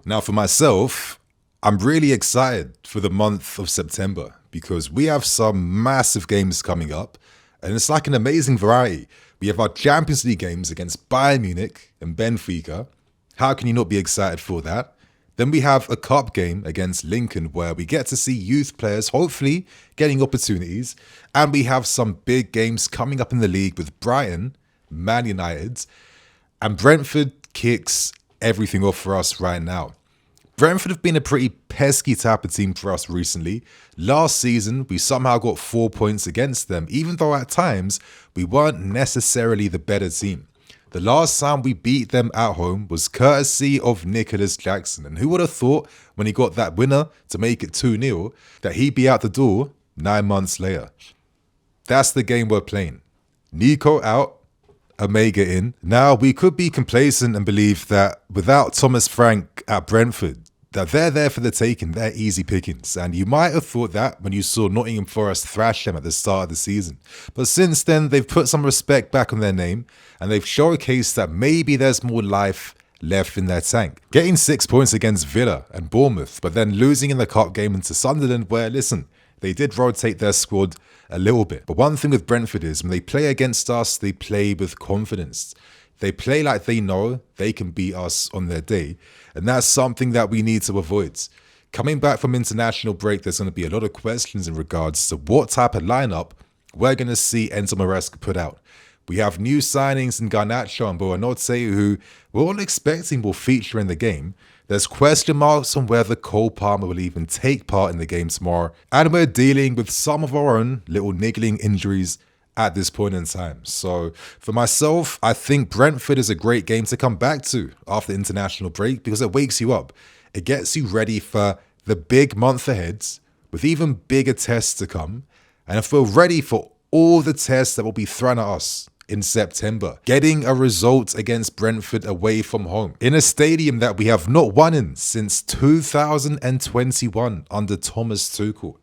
Now for myself, I'm really excited for the month of September because we have some massive games coming up and it's like an amazing variety. We have our Champions League games against Bayern Munich and Benfica. How can you not be excited for that? Then we have a cup game against Lincoln where we get to see youth players hopefully getting opportunities. And we have some big games coming up in the league with Brighton, Man United, and Brentford kicks everything off for us right now. Brentford have been a pretty pesky type of team for us recently. Last season, we somehow got 4 points against them, even though at times we weren't necessarily the better team. The last time we beat them at home was courtesy of Nicholas Jackson. And who would have thought when he got that winner to make it 2-0 that he'd be out the door 9 months later? That's the game we're playing. Nico out, Omega in. Now, we could be complacent and believe that without Thomas Frank at Brentford, that they're there for the taking, they're easy pickings. And you might have thought that when you saw Nottingham Forest thrash them at the start of the season. But since then, they've put some respect back on their name and they've showcased that maybe there's more life left in their tank. Getting 6 points against Villa and Bournemouth, but then losing in the cup game into Sunderland where, listen, they did rotate their squad a little bit. But one thing with Brentford is when they play against us, they play with confidence. They play like they know they can beat us on their day. And that's something that we need to avoid. Coming back from international break, there's going to be a lot of questions in regards to what type of lineup we're going to see Enzo Maresca put out. We have new signings in Garnacho and Buonanotte, who we're all expecting will feature in the game. There's question marks on whether Cole Palmer will even take part in the game tomorrow. And we're dealing with some of our own little niggling injuries at this point in time. So for myself, I think Brentford is a great game to come back to after the international break because it wakes you up. It gets you ready for the big month ahead with even bigger tests to come. And if we're ready for all the tests that will be thrown at us in September, getting a result against Brentford away from home in a stadium that we have not won in since 2021 under Thomas Tuchel.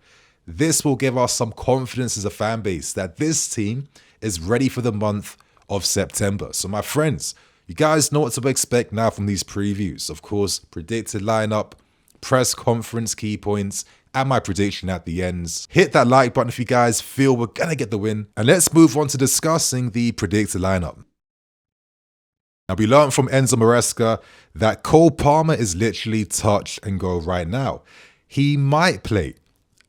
This will give us some confidence as a fan base that this team is ready for the month of September. So my friends, you guys know what to expect now from these previews. Of course, predicted lineup, press conference key points, and my prediction at the ends. Hit that like button if you guys feel we're going to get the win. And let's move on to discussing the predicted lineup. Now, we learned from Enzo Maresca that Cole Palmer is literally touch and go right now. He might play.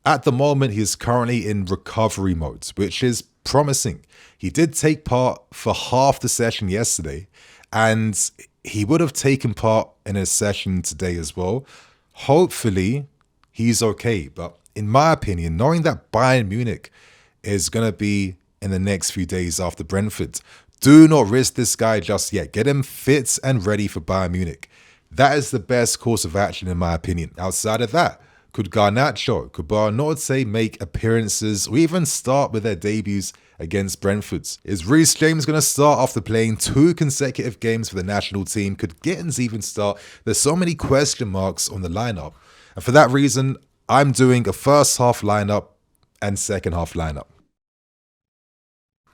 At the moment, he is currently in recovery mode, which is promising. He did take part for half the session yesterday, and he would have taken part in a session today as well. Hopefully, he's okay. But in my opinion, knowing that Bayern Munich is going to be in the next few days after Brentford, do not risk this guy just yet. Get him fit and ready for Bayern Munich. That is the best course of action in my opinion. Outside of that, could Garnacho, could Buonanotte make appearances or even start with their debuts against Brentford? Is Reece James going to start after playing 2 consecutive games for the national team? Could Gittins even start? There's so many question marks on the lineup. And for that reason, I'm doing a first half lineup and second half lineup.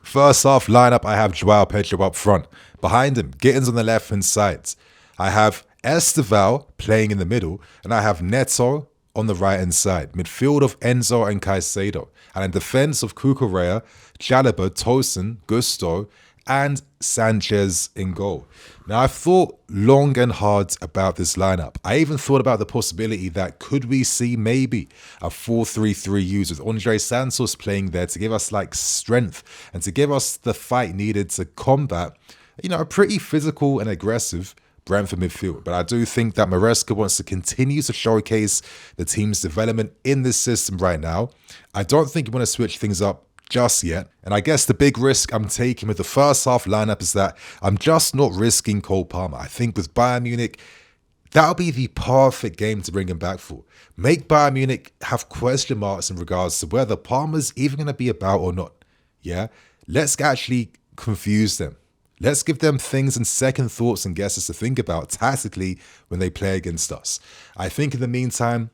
First half lineup, I have Joao Pedro up front. Behind him, Gittins on the left-hand side. I have Esteval playing in the middle, and I have Neto on the right-hand side. Midfield of Enzo and Caicedo. And in defense of Cucurella, Chalobah, Tosin, Gusto, and Sanchez in goal. Now, I've thought long and hard about this lineup. I even thought about the possibility that could we see maybe a 4-3-3 use with Andre Santos playing there to give us like strength and to give us the fight needed to combat, a pretty physical and aggressive Brentford midfield. But I do think that Maresca wants to continue to showcase the team's development in this system right now. I don't think you want to switch things up just yet. And I guess the big risk I'm taking with the first half lineup is that I'm just not risking Cole Palmer. I think with Bayern Munich, that'll be the perfect game to bring him back for. Make Bayern Munich have question marks in regards to whether Palmer's even going to be about or not. Yeah, let's actually confuse them. Let's give them things and second thoughts and guesses to think about tactically when they play against us. I think in the meantime,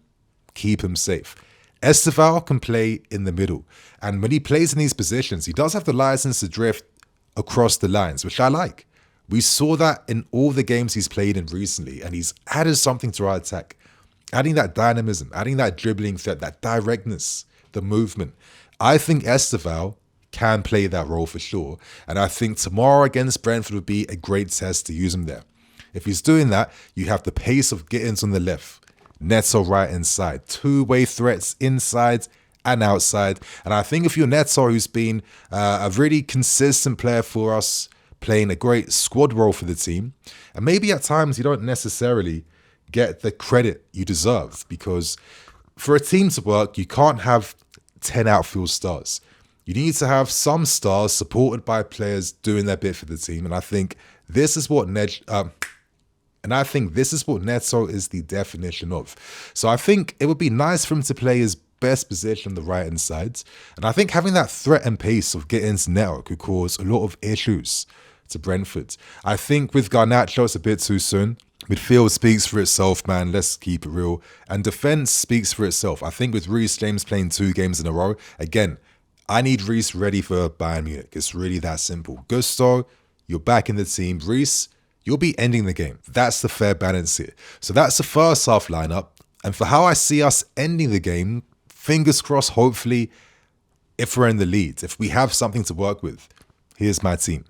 keep him safe. Esteval can play in the middle. And when he plays in these positions, he does have the license to drift across the lines, which I like. We saw that in all the games he's played in recently, and he's added something to our attack, adding that dynamism, adding that dribbling threat, that directness, the movement. I think Esteval can play that role for sure, and I think tomorrow against Brentford would be a great test to use him there. If he's doing that, you have the pace of Gittins on the left, Neto right inside, two-way threats inside and outside. And I think if you're Neto, who's been a really consistent player for us, playing a great squad role for the team, and maybe at times you don't necessarily get the credit you deserve, because for a team to work, you can't have 10 outfield stars. You need to have some stars supported by players doing their bit for the team, and I think this is what Neto is the definition of. So I think it would be nice for him to play his best position on the right-hand side. And I think having that threat and pace of Gittins Neto could cause a lot of issues to Brentford. I think with Garnacho, it's a bit too soon. Midfield speaks for itself, man. Let's keep it real. And defense speaks for itself. I think with Reece James playing 2 games in a row, again, I need Reece ready for Bayern Munich. It's really that simple. Gusto, you're back in the team. Reece, you'll be ending the game. That's the fair balance here. So that's the first half lineup. And for how I see us ending the game, fingers crossed, hopefully, if we're in the lead, if we have something to work with, here's my team.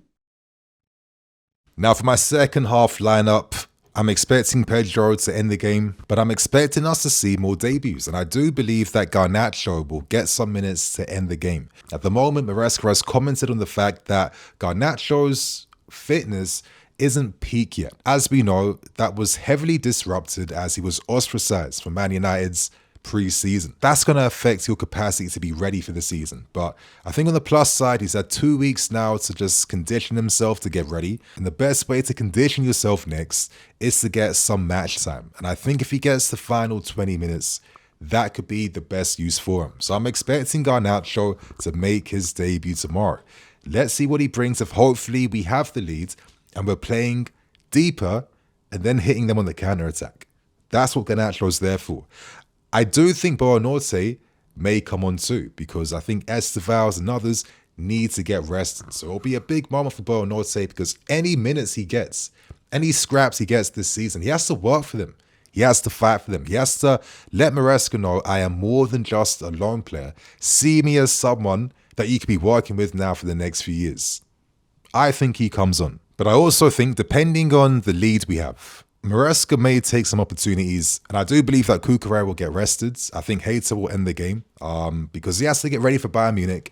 Now for my second half lineup, I'm expecting Pedro to end the game, but I'm expecting us to see more debuts, and I do believe that Garnacho will get some minutes to end the game. At the moment, Maresca has commented on the fact that Garnacho's fitness isn't peak yet. As we know, that was heavily disrupted as he was ostracized from Man United's pre-season. That's going to affect your capacity to be ready for the season. But I think on the plus side, he's had 2 weeks now to just condition himself to get ready. And the best way to condition yourself next is to get some match time. And I think if he gets the final 20 minutes, that could be the best use for him. So I'm expecting Garnacho to make his debut tomorrow. Let's see what he brings if hopefully we have the lead and we're playing deeper and then hitting them on the counter-attack. That's what Garnacho's there for. I do think Buonanotte may come on too, because I think Esteval and others need to get rested. So it'll be a big moment for Buonanotte, because any minutes he gets, any scraps he gets this season, he has to work for them. He has to fight for them. He has to let Maresca know, I am more than just a lone player. See me as someone that you could be working with now for the next few years. I think he comes on. But I also think, depending on the lead we have, Maresca may take some opportunities, and I do believe that Cucurella will get rested. I think Hayter will end the game because he has to get ready for Bayern Munich.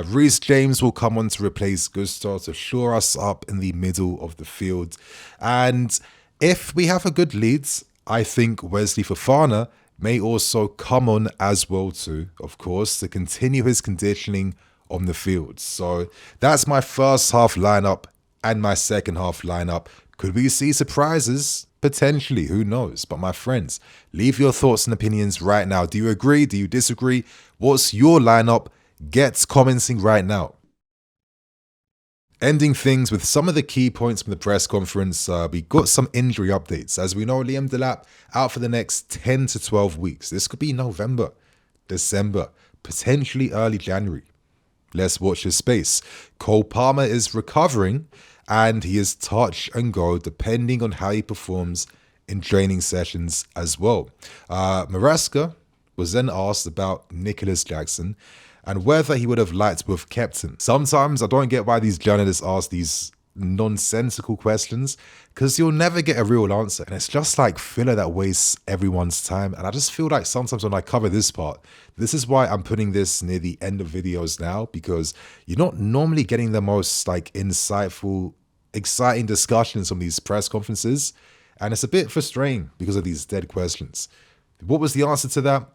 Reece James will come on to replace Gusto to shore us up in the middle of the field. And if we have a good lead, I think Wesley Fofana may also come on as well too, of course, to continue his conditioning on the field. So that's my first half lineup and my second half lineup. Could we see surprises? Potentially, who knows? But my friends, leave your thoughts and opinions right now. Do you agree? Do you disagree? What's your lineup? Get commenting right now. Ending things with some of the key points from the press conference, we got some injury updates. As we know, Liam Delap out for the next 10 to 12 weeks. This could be November, December, potentially early January. Let's watch his space. Cole Palmer is recovering, and he is touch and go depending on how he performs in training sessions as well. Maresca was then asked about Nicholas Jackson and whether he would have liked to have kept him. Sometimes I don't get why these journalists ask these nonsensical questions, because you'll never get a real answer. And it's just like filler that wastes everyone's time. And I just feel like sometimes when I cover this part, this is why I'm putting this near the end of videos now, because you're not normally getting the most like insightful, exciting discussions from these press conferences. And it's a bit frustrating because of these dead questions. What was the answer to that?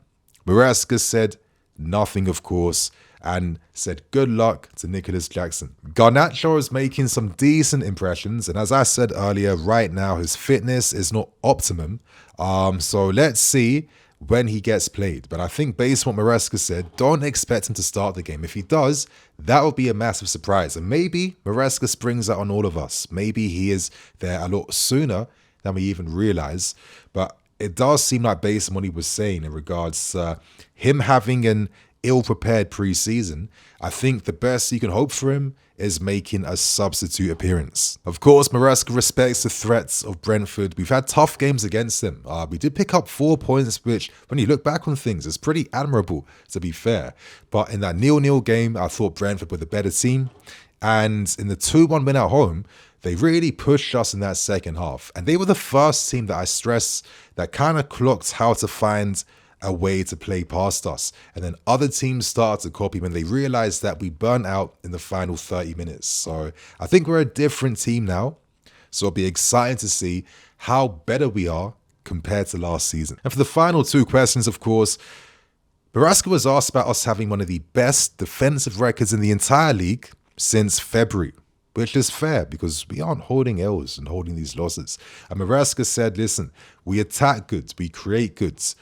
Maresca said nothing, of course, and said good luck to Nicholas Jackson. Garnacho is making some decent impressions, and as I said earlier, right now his fitness is not optimum. So let's see when he gets played. But I think based on what Maresca said, don't expect him to start the game. If he does, that will be a massive surprise. And maybe Maresca springs that on all of us. Maybe he is there a lot sooner than we even realize. But it does seem like, based on what he was saying in regards to him having an ill-prepared pre-season, I think the best you can hope for him is making a substitute appearance. Of course, Maresca respects the threats of Brentford. We've had tough games against them. We did pick up 4 points, which, when you look back on things, is pretty admirable, to be fair. But in that 0-0 game, I thought Brentford were the better team. And in the 2-1 win at home, they really pushed us in that second half. And they were the first team that I stress that kind of clocked how to find a way to play past us. And then other teams started to copy when they realized that we burnt out in the final 30 minutes. So I think we're a different team now. So it'll be exciting to see how better we are compared to last season. And for the final 2 questions, of course, Maresca was asked about us having one of the best defensive records in the entire league since February, which is fair because we aren't holding L's and holding these losses. And Maresca said, listen, we attack goods, we create goods.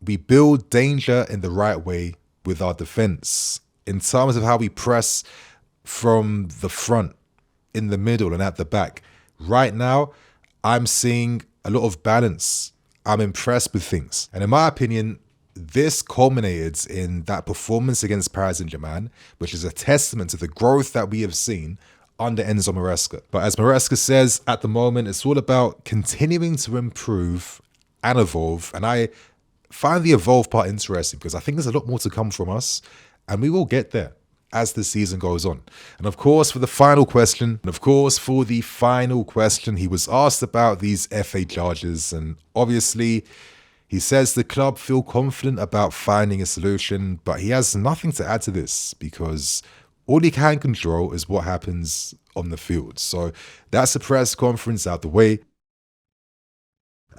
We build danger in the right way with our defense in terms of how we press from the front, in the middle and at the back. Right now, I'm seeing a lot of balance. I'm impressed with things. And in my opinion, this culminated in that performance against Paris Saint-Germain, which is a testament to the growth that we have seen under Enzo Maresca. But as Maresca says, at the moment, it's all about continuing to improve and evolve. And I find the evolve part interesting because I think there's a lot more to come from us, and we will get there as the season goes on. And of course, for the final question, he was asked about these FA charges, and obviously he says the club feel confident about finding a solution, but he has nothing to add to this because all he can control is what happens on the field. So that's the press conference out the way.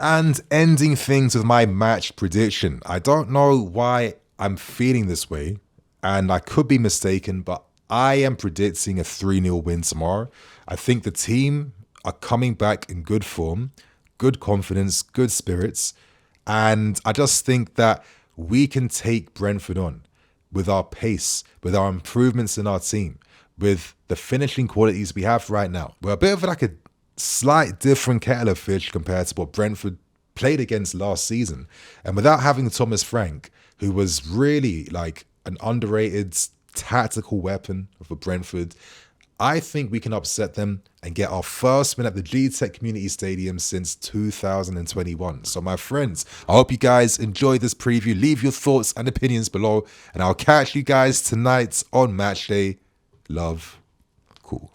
And ending things with my match prediction. I don't know why I'm feeling this way, and I could be mistaken, but I am predicting a 3-0 win tomorrow. I think the team are coming back in good form, good confidence, good spirits, and I just think that we can take Brentford on with our pace, with our improvements in our team, with the finishing qualities we have right now. We're a bit of like a slight different kettle of fish compared to what Brentford played against last season. And without having Thomas Frank, who was really like an underrated tactical weapon for Brentford, I think we can upset them and get our first win at the gtech Community Stadium since 2021. So my friends, I hope you guys enjoyed this preview. Leave your thoughts and opinions below, and I'll catch you guys tonight on match day. Love. Cool.